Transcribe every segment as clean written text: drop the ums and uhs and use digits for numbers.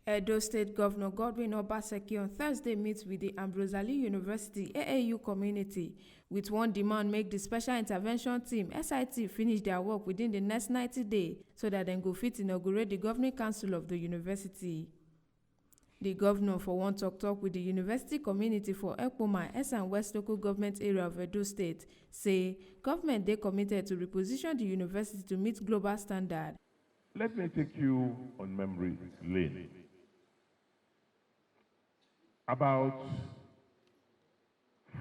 Edo State Governor Godwin OBASEKI on Thursday meets with the Ambrosali University AAU community with one demand: make the Special Intervention Team (SIT) finish their work within the next 90 days so that dem go fit inaugurate the Governing Council of the university. The governor for one talk with the university community for Ekpoma, Esan West local government area of Edo State, say government dey committed to reposition the university to meet global standard. Let me take you on memory lane. About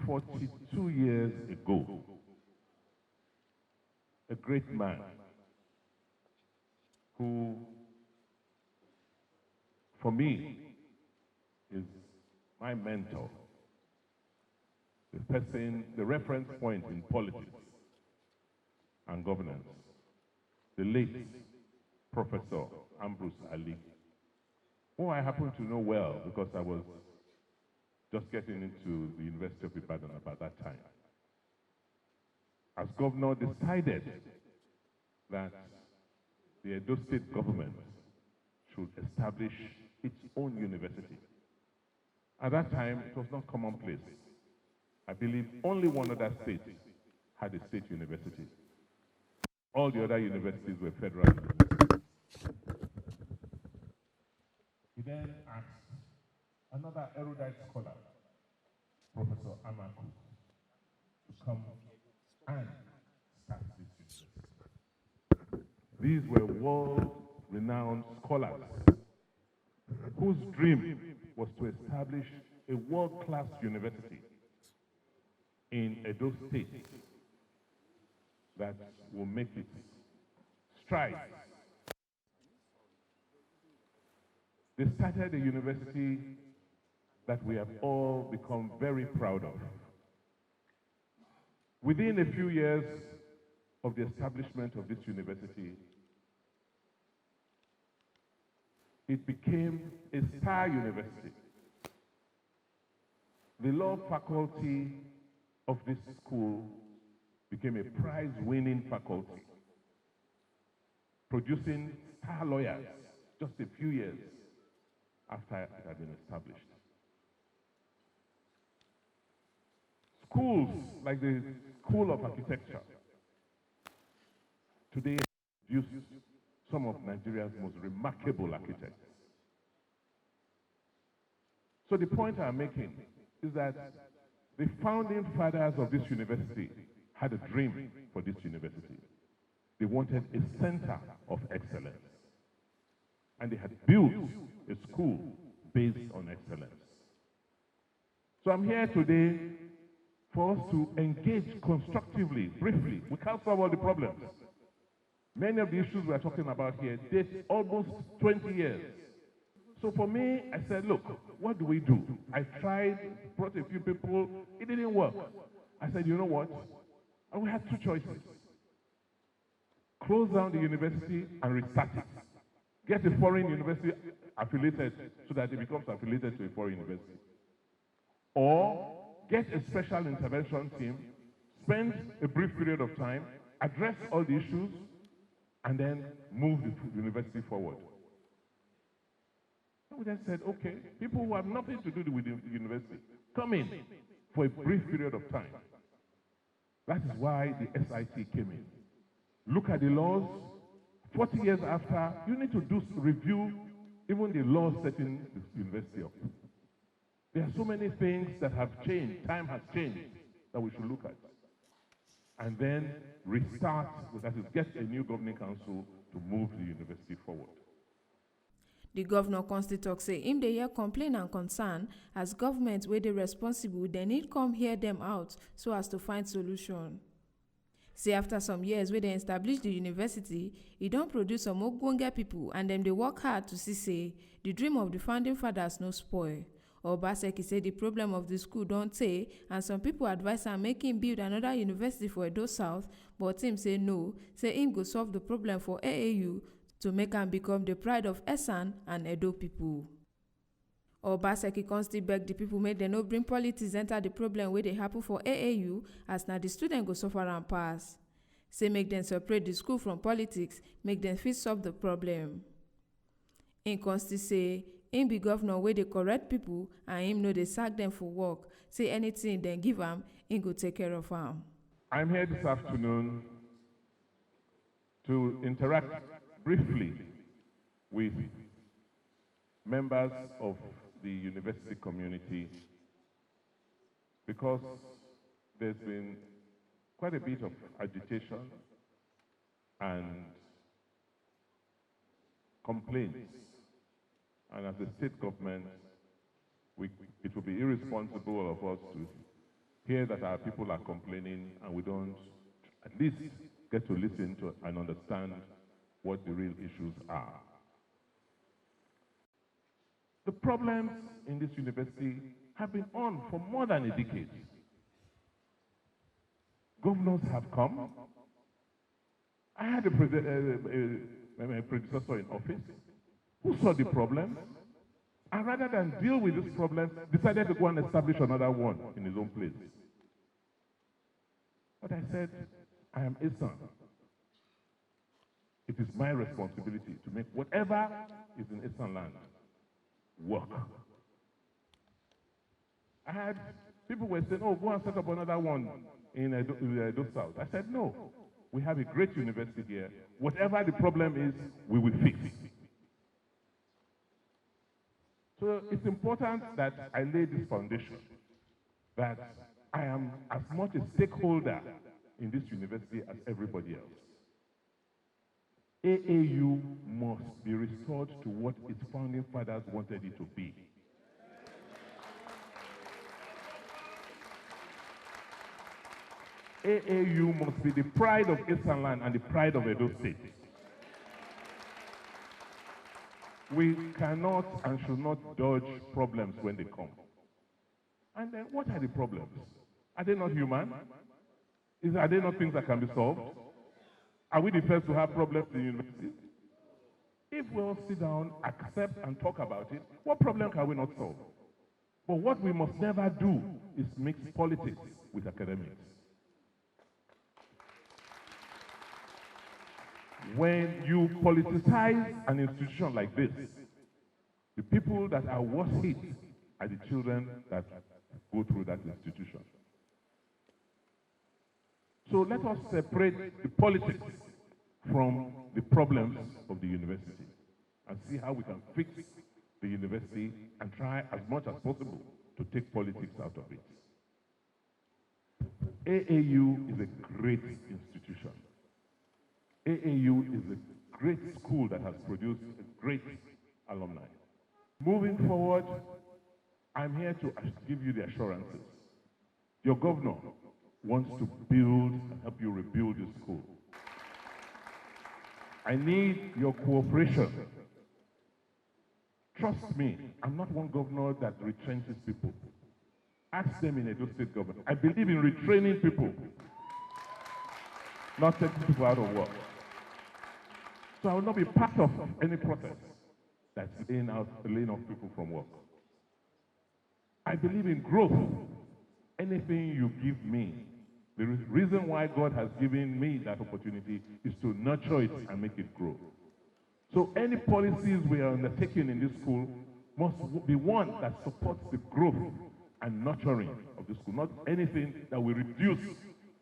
42 years ago, a great man who, for me, is my mentor, the reference point in politics and governance, the late Professor Ambrose Ali, who I happen to know well because I was just getting into the University of Ibadan about that time. As governor, decided that the Edo State government should establish its own university. At that time, it was not commonplace. I believe only one other state had a state university. All the other universities were federal universities. He then asked another erudite scholar, Professor Amaku, to come and start this university. These were world-renowned scholars whose dream was to establish a world-class university in Edo State that will make it strive. They started a university that we have all become very proud of. Within a few years of the establishment of this university, it became a star university. The law faculty of this school became a prize-winning faculty, producing star lawyers just a few years after it had been established. Schools like the School of Architecture today produce some of Nigeria's most remarkable architects. So the point I'm making is that the founding fathers of this university had a dream for this university. They wanted a center of excellence. And they had built a school based on excellence. So I'm here today for us to engage constructively, briefly. We can't solve all the problems. Many of the issues we're talking about here date almost 20 years. So for me, I said, look, what do we do? I tried, brought a few people, it didn't work. I said, you know what? And we had two choices. Close down the university and restart it. Get a foreign university affiliated so that it becomes affiliated to a foreign university. Or get a special intervention team, spend a brief period of time, address all the issues, and then move the university forward. And we then said, okay, people who have nothing to do with the university, come in for a brief period of time. That is why the SIT came in. Look at the laws. 40 years after, you need to review even the laws setting the university up. There are so many things that have changed, time has changed, that we should look at. And then restart, that is, get a new governing council to move the university forward. The governor constantly talk say him dey hear complaint and concern as government wey dey responsible, they need come hear them out so as to find solution. Say after some years wey dem establish the university, e don produce some ogbonge people and dem dey work hard to see say the dream of the founding fathers no spoil. OBASEKI say the problem of the school don tey and some people advise am make him build another university for Edo South, but him say no, say him go solve the problem for AAU to make am become the pride of Esan and Edo people. OBASEKI constantly beg the people make dem no bring politics enter the problem wey dey happen for AAU as na the student go suffer am pass. Say make dem separate the school from politics, make dem fit solve the problem. Im constantly say Him be governor wey dey correct people and him no dey sack them for work. Say anything dem give am, him go take care of am. I'm here this afternoon to interact briefly with members of the university community because there's been quite a bit of agitation and complaints. And as a state government, it would be irresponsible of us to hear that our people are complaining and we don't at least get to listen to and understand what the real issues are. The problems in this university have been on for more than a decade. Governors have come. I had a predecessor in office who saw the problem, and rather than deal with this problem, decided to go and establish another one in his own place. But I said, I am a son. It is my responsibility to make whatever is in Eastern land work. I had people were saying, oh, go and set up another one in Edo South. I said, no. We have a great university here. Whatever the problem is, we will fix it. So it's important that I lay this foundation, that I am as much a stakeholder in this university as everybody else. AAU must be restored to what its founding fathers wanted it to be. AAU must be the pride of Eastern Land and the pride of Edo State. We cannot and should not dodge problems when they come. And then what are the problems? Are they not human? Are they not things that can be solved? Are we the first to have problems in universities? If we all sit down, accept and talk about it, what problem can we not solve? But what we must never do is mix politics with academics. When you politicize an institution like this, the people that are worst hit are the children that go through that institution. So let us separate the politics from the problems of the university and see how we can fix the university and try as much as possible to take politics out of it. AAU is a great institution. AAU is a great school that has produced a great alumni. Moving forward, I'm here to give you the assurances. Your governor wants to build and help you rebuild this school. I need your cooperation. Trust me, I'm not one governor that retrenches people. Ask them in Edo State government. I believe in retraining people, not taking people out of work. So I will not be part of any process that's laying off people from work. I believe in growth. Anything you give me, the reason why God has given me that opportunity is to nurture it and make it grow. So any policies we are undertaking in this school must be one that supports the growth and nurturing of the school, not anything that will reduce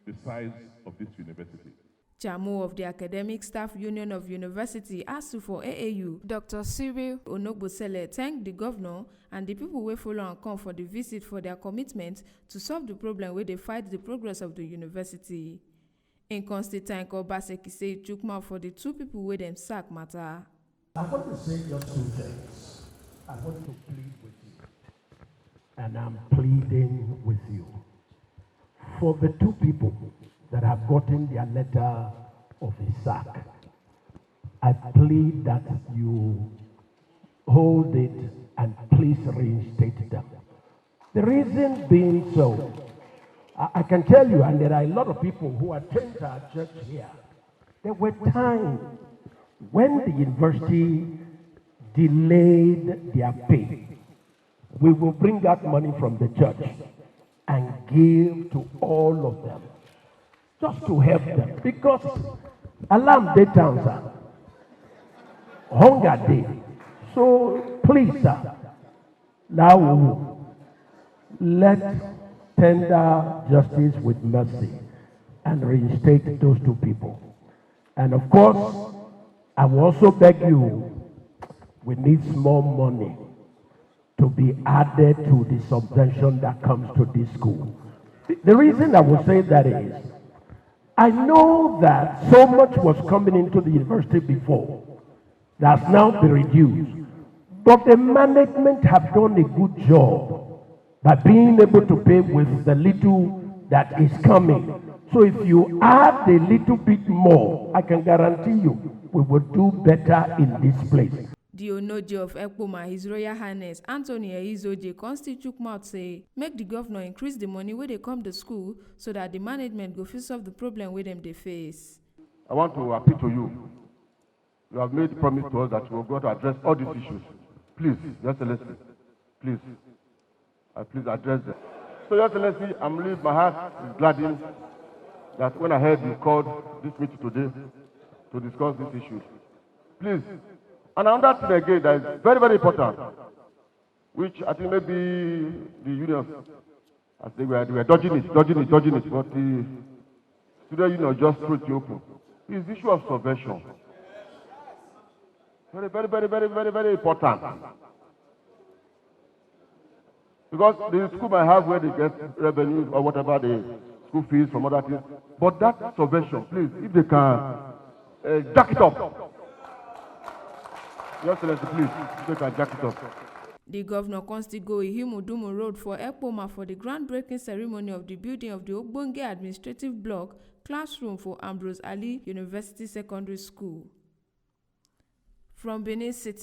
the size of this university. Chairman of the Academic Staff Union of University, ASU for AAU, Dr. Cyril Onogbosele, thanked the governor and the people who follow and come for the visit for their commitment to solve the problem where they fight the progress of the university. In constant thank OBASEKI say Chukma for the two people where them sack matter. I want to say just two things. I want to plead with you. And I'm pleading with you. For the two people that have gotten their letter of a sack, I plead that you hold it and please reinstate them. The reason being so, I can tell you, and there are a lot of people who attend our church here, there were times when the university delayed their pay. We will bring out money from the church and give to all of them, just to help them. Because alarm day towns are hunger day, So please, sir, now let tender justice with mercy and reinstate those two people. And of course, I will also beg you, we need small money to be added to the subvention that comes to this school. The reason I will say that is, I know that so much was coming into the university before that's now been reduced, but the management have done a good job by being able to pay with the little that is coming. So if you add a little bit more, I can guarantee you we will do better in this place. The Onoji of Ekpoma, His Royal Highness Anthony Eizoje, constitute mouth say make the governor increase the money where they come to school so that the management go fit solve the problem with them they face. I want to appeal to you. You have made a promise to us that you will go to address all these issues. Please, Your Excellency, please address them. So, Your Excellency, I'm really, my heart is gladdened that when I heard you called this meeting today to discuss these issues. Please. And another thing again that is very, very important, which I think maybe the unions, I think they were dodging it, but the student union just threw it open. Is the issue of subvention. Very, very, very, very, very, very important. Because the school might have where they get revenue or whatever, the school fees from other things. But that subvention, please, if they can jack it up. Your Excellency, please, if they can jack it up. The governor consti go Ihimudumu Road for Ekpoma for the groundbreaking ceremony of the building of the Ogbonge administrative block classroom for Ambrose Ali University Secondary School. From Benin City.